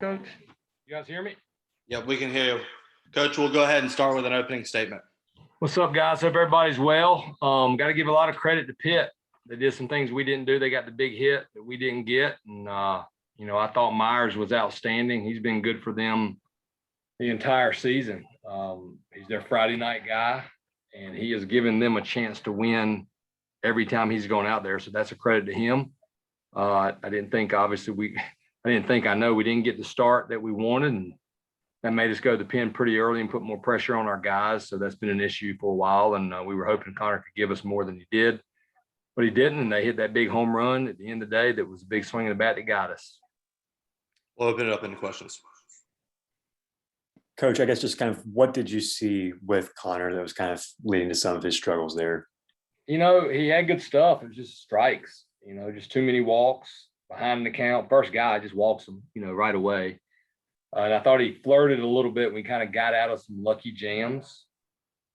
Coach, you guys hear me? Yep, we can hear you. Coach, we'll go ahead and start with an opening statement. What's up, guys? Hope everybody's well. Got to give a lot of credit to Pitt. They did some things we didn't do. They got the big hit that we didn't get. And, I thought Myers was outstanding. He's been good for them the entire season. He's their Friday night guy, and he has given them a chance to win every time he's gone out there. So that's a credit to him. I didn't think, obviously, I know we didn't get the start that we wanted, and that made us go to the pen pretty early and put more pressure on our guys. So that's been an issue for a while. And we were hoping Connor could give us more than he did, but he didn't. And they hit that big home run at the end of the day. That was a big swing of the bat that got us. We'll open it up into questions. Coach, I guess just kind of what did you see with Connor that was kind of leading to some of his struggles there? He had good stuff. It was just strikes, just too many walks behind the count. First guy just walks him, right away. And I thought he flirted a little bit. We kind of got out of some lucky jams.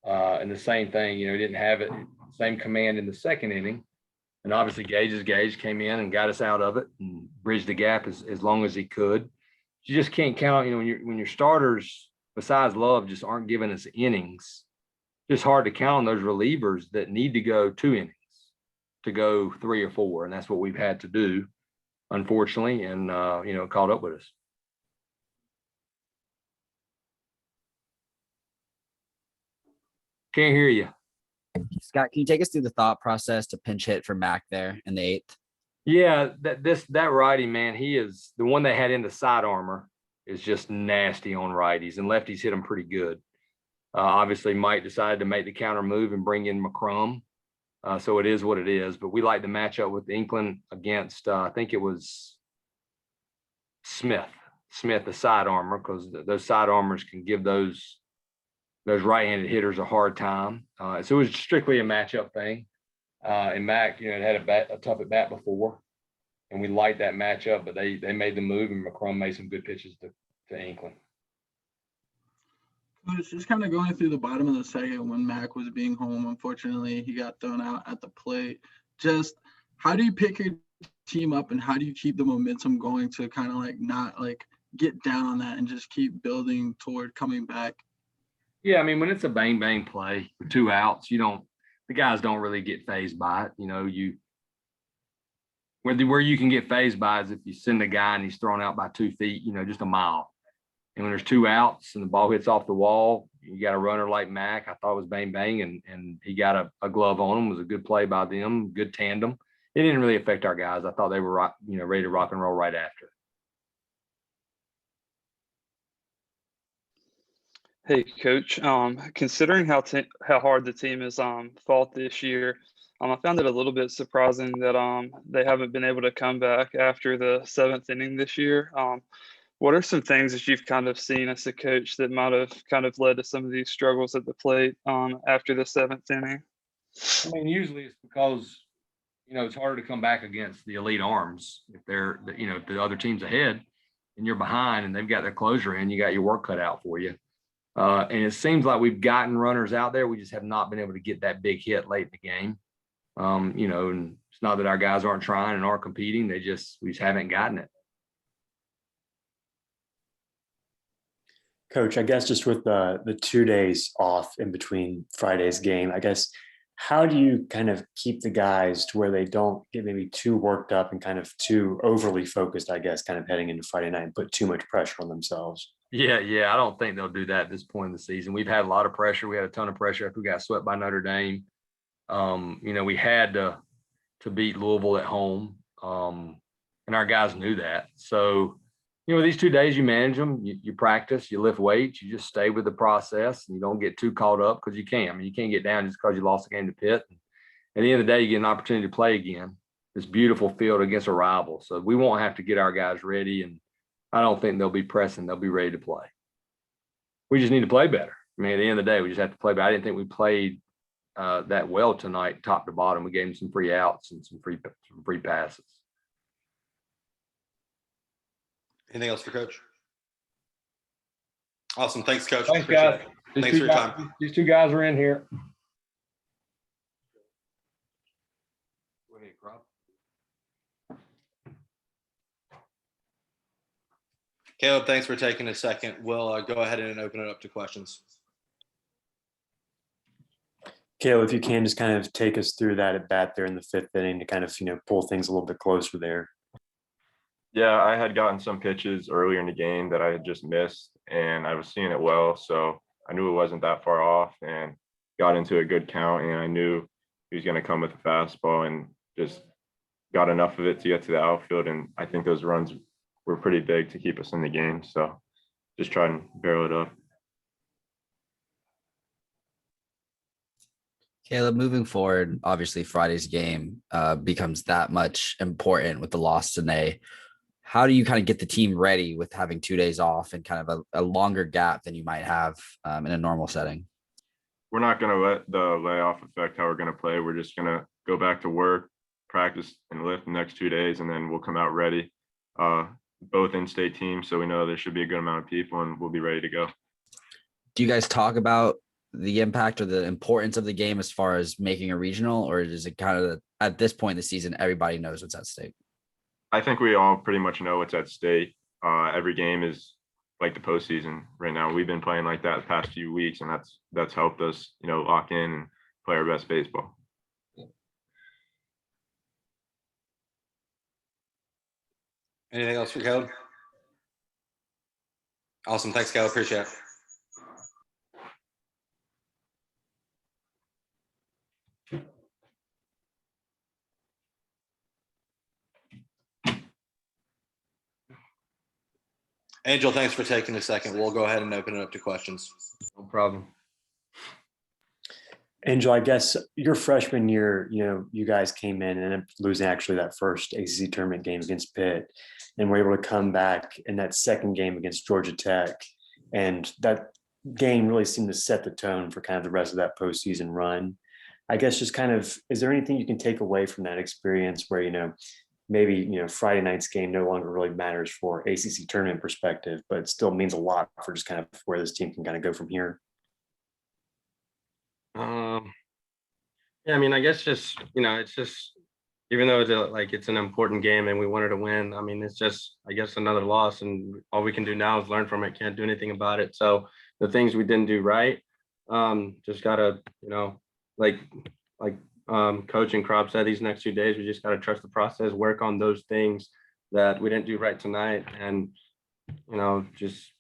And the same thing, he didn't have it, same command in the second inning. And obviously Gage came in and got us out of it and bridged the gap as long as he could. You just can't count, when your starters, besides Love, just aren't giving us innings. It's hard to count on those relievers that need to go 2 innings to go 3 or 4. And that's what we've had to do, unfortunately, and, it caught up with us. Can't hear you. Scott, can you take us through the thought process to pinch hit for Mac there in the 8th? Yeah, that righty, man, he is the one they had in the side armor is just nasty on righties, and lefties hit him pretty good. Obviously, Mike decided to make the counter move and bring in McCrum. So it is what it is. But we like the matchup with Inkland against, I think it was Smith, the side armor, because those side armors can give those right-handed hitters a hard time. So it was strictly a matchup thing. And Mac, had a tough at bat before, and we liked that matchup, but they made the move, and McCrum made some good pitches to Inkland. It's just kind of going through the bottom of the second when Mac was being home. Unfortunately, he got thrown out at the plate. Just how do you pick your team up, and how do you keep the momentum going to kind of not get down on that and just keep building toward coming back? Yeah, I mean, when it's a bang play with 2 outs, the guys don't really get phased by it. Where you can get phased by is if you send a guy and he's thrown out by 2 feet, just a mile. And when there's 2 outs and the ball hits off the wall, you got a runner like Mac. I thought it was bang, and he got a glove on him. It was a good play by them, good tandem. It didn't really affect our guys. I thought they were, ready to rock and roll right after. Hey, Coach. Considering how hard the team has fought this year, I found it a little bit surprising that they haven't been able to come back after the 7th inning this year. What are some things that you've kind of seen as a coach that might have kind of led to some of these struggles at the plate after the 7th inning? I mean, usually it's because, it's harder to come back against the elite arms if they're, if the other team's ahead and you're behind and they've got their closer in, you got your work cut out for you. And it seems like we've gotten runners out there. We just have not been able to get that big hit late in the game. And it's not that our guys aren't trying and aren't competing. We just haven't gotten it. Coach, I guess just with the 2 days off in between Friday's game, I guess, how do you kind of keep the guys to where they don't get maybe too worked up and kind of too overly focused, I guess, kind of heading into Friday night and put too much pressure on themselves? Yeah. I don't think they'll do that at this point in the season. We've had a lot of pressure. We had a ton of pressure after we got swept by Notre Dame. We had to beat Louisville at home, and our guys knew that. So, these 2 days you manage them, you practice, you lift weights, you just stay with the process, and you don't get too caught up because you can't. I mean, you can't get down just because you lost the game to Pitt. At the end of the day, you get an opportunity to play again. This beautiful field against a rival. So we won't have to get our guys ready, and I don't think they'll be pressing. They'll be ready to play. We just need to play better. I mean, at the end of the day, we just have to play better. I didn't think we played that well tonight, top to bottom. We gave them some free outs and some free passes. Anything else for Coach? Awesome. Thanks, Coach. Thanks, guys. Thanks for your time. These 2 guys are in here. Go ahead, Rob. Caleb, thanks for taking a second. We'll go ahead and open it up to questions. Caleb, if you can just kind of take us through that at bat there in the fifth inning to kind of, pull things a little bit closer there. Yeah, I had gotten some pitches earlier in the game that I had just missed, and I was seeing it well. So I knew it wasn't that far off and got into a good count. And I knew he was going to come with a fastball and just got enough of it to get to the outfield. And I think those runs were pretty big to keep us in the game. So just try and barrel it up. Caleb, moving forward, obviously Friday's game becomes that much important with the loss today. How do you kind of get the team ready with having 2 days off and kind of a longer gap than you might have in a normal setting? We're not going to let the layoff affect how we're going to play. We're just going to go back to work, practice, and lift the next 2 days, and then we'll come out ready. Both in-state teams, so we know there should be a good amount of people, and we'll be ready to go. Do you guys talk about the impact or the importance of the game as far as making a regional, or is it kind of at this point in the season, everybody knows what's at stake? I think we all pretty much know what's at stake. Every game is like the postseason right now. We've been playing like that the past few weeks, and that's helped us, lock in and play our best baseball. Anything else for Caleb? Awesome. Thanks, Caleb. Appreciate it. Angel, thanks for taking a second. We'll go ahead and open it up to questions. No problem. Angel, I guess your freshman year, you guys came in and ended up losing actually that first ACC tournament game against Pitt, and were able to come back in that second game against Georgia Tech. And that game really seemed to set the tone for kind of the rest of that postseason run. I guess just kind of, is there anything you can take away from that experience where, maybe, Friday night's game no longer really matters for ACC tournament perspective, but it still means a lot for just kind of where this team can kind of go from here? Yeah, I mean, I guess just, it's just, even though it's an important game and we wanted to win, I mean, it's just, I guess, another loss, and all we can do now is learn from it. Can't do anything about it. So the things we didn't do right, just gotta, Coach and Crop said, these next 2 days, we just gotta trust the process, work on those things that we didn't do right tonight, and, just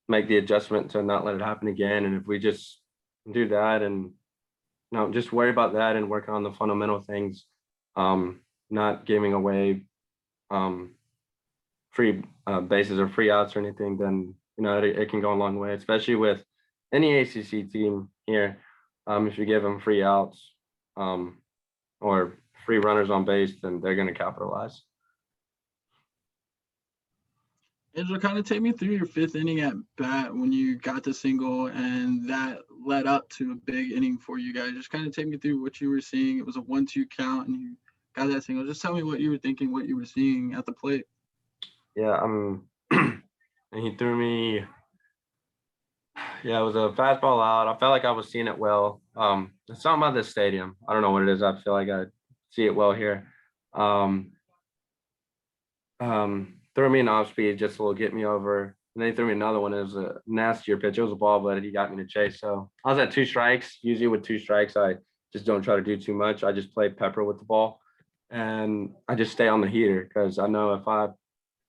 make the adjustment to not let it happen again. And if we just do that and just worry about that and work on the fundamental things, not giving away free bases or free outs or anything, then it can go a long way, especially with any ACC team here. If you give them free outs or free runners on base, then they're going to capitalize. Angel, kind of take me through your fifth inning at bat when you got the single and that led up to a big inning for you guys. Just kind of take me through what you were seeing. It was a 1-2 count and you got that single. Just tell me what you were thinking, what you were seeing at the plate. Yeah, and he threw me. Yeah, it was a fastball out. I felt like I was seeing it well. It's something about this stadium. I don't know what it is. I feel like I see it well here. Threw me an off speed, just a little get me over. And then he threw me another one. It was a nastier pitch. It was a ball, but he got me to chase. So I was at 2 strikes. Usually with 2 strikes, I just don't try to do too much. I just play pepper with the ball, and I just stay on the heater, because I know if I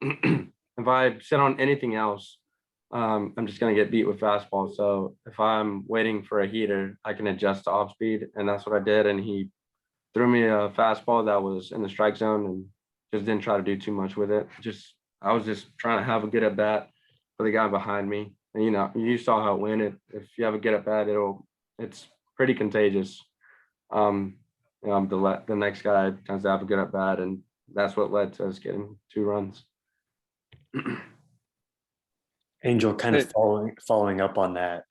if I sit on anything else, I'm just going to get beat with fastball. So if I'm waiting for a heater, I can adjust to off speed, and that's what I did. And he threw me a fastball that was in the strike zone, and just didn't try to do too much with it. I was just trying to have a good at bat for the guy behind me. And you saw how it went. If you have a good at bat, it's pretty contagious. The next guy tends to have a good at bat, and that's what led to us getting 2 runs. Angel, kind of following up on that.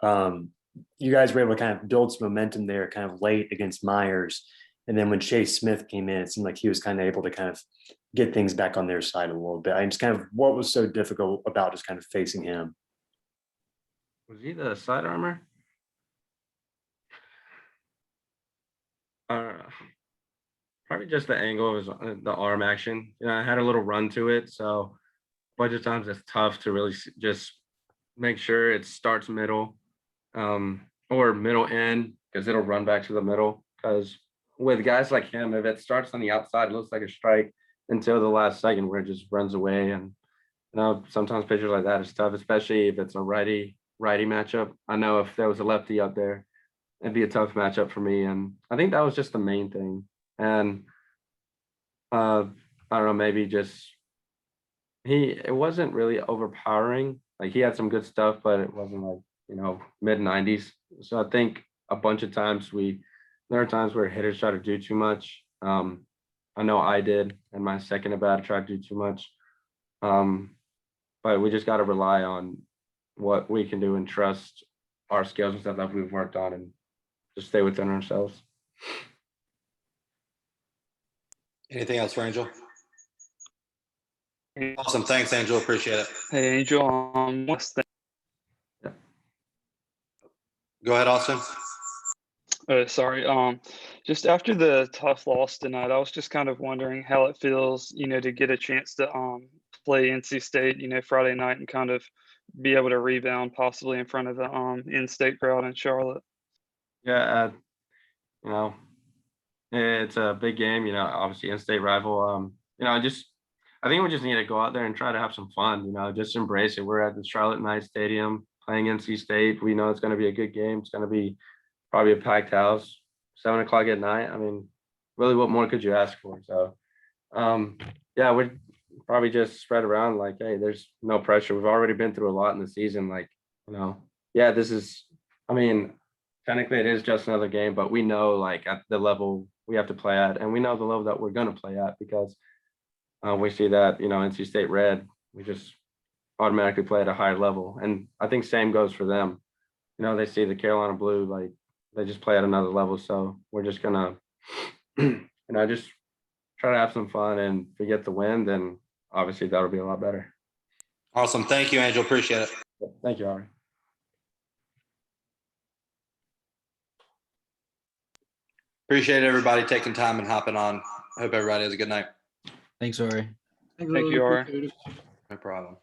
You guys were able to kind of build some momentum there kind of late against Myers. And then when Chase Smith came in, it seemed like he was kind of able to kind of get things back on their side a little bit. And just kind of what was so difficult about just kind of facing him? Was he the side armor? Probably just the angle of the arm action. I had a little run to it, so bunch of times it's tough to really just make sure it starts middle or middle end, because it'll run back to the middle. Because with guys like him, if it starts on the outside, it looks like a strike until the last second where it just runs away. And sometimes pitchers like that is tough, especially if it's a righty matchup. I know if there was a lefty up there, it'd be a tough matchup for me. And I think that was just the main thing. And I don't know, maybe just it wasn't really overpowering. Like, he had some good stuff, but it wasn't like, mid 90s. So I think a bunch of times there are times where hitters try to do too much. I know I did in my second at bat, I tried to do too much. But we just got to rely on what we can do and trust our skills and stuff that we've worked on, and just stay within ourselves. Anything else for Angel? Awesome. Thanks, Angel. Appreciate it. Hey, Angel. What's that? Go ahead, Austin. Sorry. Just after the tough loss tonight, I was just kind of wondering how it feels, to get a chance to play NC State, Friday night, and kind of be able to rebound possibly in front of the in-state crowd in Charlotte. Yeah, it's a big game, obviously in-state rival. I think we just need to go out there and try to have some fun, just embrace it. We're at the Charlotte Knight Stadium playing NC State. We know it's going to be a good game. It's going to be probably a packed house, 7:00 at night. I mean, really, what more could you ask for? So, yeah, we'd probably just spread around like, hey, there's no pressure. We've already been through a lot in the season. Like, yeah, technically it is just another game, but we know, like, at the level we have to play at, and we know the level that we're going to play at, because we see that, NC State Red, we just automatically play at a higher level. And I think same goes for them. They see the Carolina Blue, like, they just play at another level. So we're just gonna, just try to have some fun, and if we get the win, then obviously that'll be a lot better. Awesome. Thank you, Angel. Appreciate it. Thank you, Ari. Appreciate everybody taking time and hopping on. I hope everybody has a good night. Thanks, Ori. Thank you, Ari. No problem.